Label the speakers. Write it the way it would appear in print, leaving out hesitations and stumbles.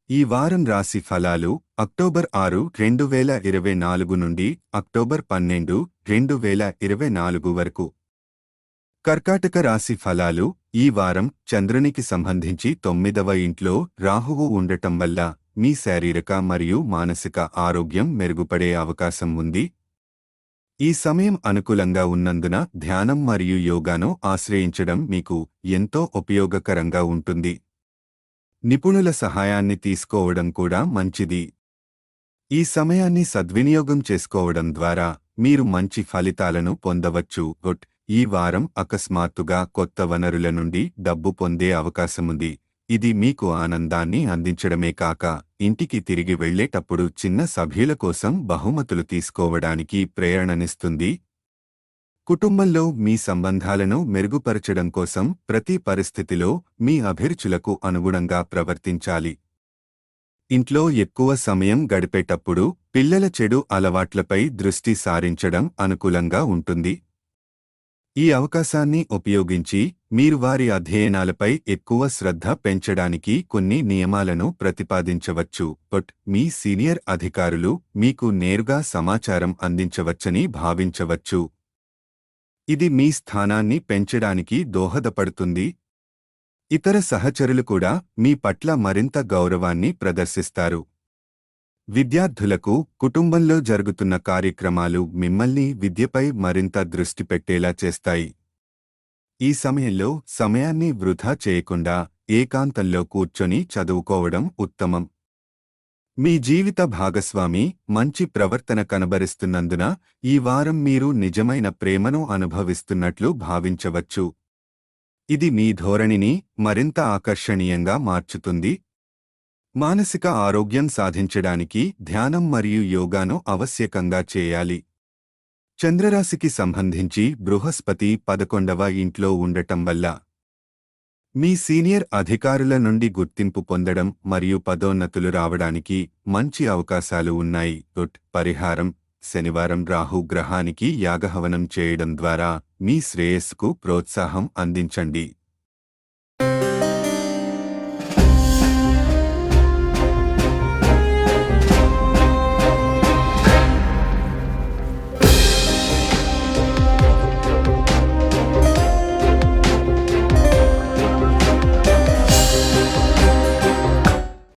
Speaker 1: ఈ వారం రాశి ఫలాలు అక్టోబర్ 6, 2024 నుండి అక్టోబర్ 12, 2024 వరకు. కర్కాటక రాశి ఫలాలు ఈ వారం చంద్రునికి సంబంధించి 9వ ఇంట్లో రాహువు ఉండటం వల్ల మీ శారీరక మరియు మానసిక ఆరోగ్యం మెరుగుపడే అవకాశం ఉంది. ఈ సమయం అనుకూలంగా ఉన్నందున ధ్యానం మరియు యోగాను ఆశ్రయించడం మీకు ఎంతో ఉపయోగకరంగా ఉంటుంది. నిపుణుల సహాయాన్ని తీసుకోవడం కూడా మంచిది. ఈ సమయాన్ని సద్వినియోగం చేసుకోవడం ద్వారా మీరు మంచి ఫలితాలను పొందవచ్చు. ఈ వారం అకస్మాత్తుగా కొత్త వనరుల నుండి డబ్బు పొందే అవకాశముంది. ఇది మీకు ఆనందాన్ని అందించడమే కాక ఇంటికి తిరిగి వెళ్లేటప్పుడు చిన్న సభ్యుల కోసం బహుమతులు తీసుకోవడానికి ప్రేరణనిస్తుంది. కుటుంబంలో మీ సంబంధాలను మెరుగుపరచడం కోసం ప్రతి పరిస్థితిలో మీ అభిరుచులకు అనుగుణంగా ప్రవర్తించాలి. ఇంట్లో ఎక్కువ సమయం గడిపేటప్పుడు పిల్లల చెడు అలవాట్లపై దృష్టి సారించడం అనుకూలంగా ఉంటుంది. ఈ అవకాశాన్ని ఉపయోగించి మీరు వారి అధ్యయనాలపై ఎక్కువ శ్రద్ధ పెంచడానికి కొన్ని నియమాలను ప్రతిపాదించవచ్చు. మీ సీనియర్ అధికారులు మీకు నేరుగా సమాచారం అందించవచ్చని భావించవచ్చు. ఇది మీ స్థానాన్ని పెంచడానికి దోహదపడుతుంది. ఇతర సహచరులు కూడా మీ పట్ల మరింత గౌరవాన్ని ప్రదర్శిస్తారు. విద్యార్థులకు కుటుంబంలో జరుగుతున్న కార్యక్రమాలు మిమ్మల్ని విద్యపై మరింత దృష్టి పెట్టేలా చేస్తాయి. ఈ సమయంలో సమయాన్ని వృధా చేయకుండా ఏకాంతంలో కూర్చొని చదువుకోవడం ఉత్తమం. మీ జీవిత భాగస్వామి మంచి ప్రవర్తన కనబరుస్తున్నందున ఈ వారం మీరు నిజమైన ప్రేమను అనుభవిస్తున్నట్లు భావించవచ్చు. ఇది మీ ధోరణిని మరింత ఆకర్షణీయంగా మార్చుతుంది. మానసిక ఆరోగ్యం సాధించడానికి ధ్యానం మరియు యోగాను ఆవశ్యకంగా చేయాలి. చంద్రరాశికి సంబంధించి బృహస్పతి 11వ ఇంట్లో ఉండటం వల్ల మీ సీనియర్ అధికారుల నుండి గుర్తింపు పొందడం మరియు పదోన్నతులు రావడానికి మంచి అవకాశాలు ఉన్నాయి. పరిహారం: శనివారం రాహు గ్రహానికి యాగహవనం చేయడం ద్వారా మీ శ్రేయస్సుకు ప్రోత్సాహం అందించండి.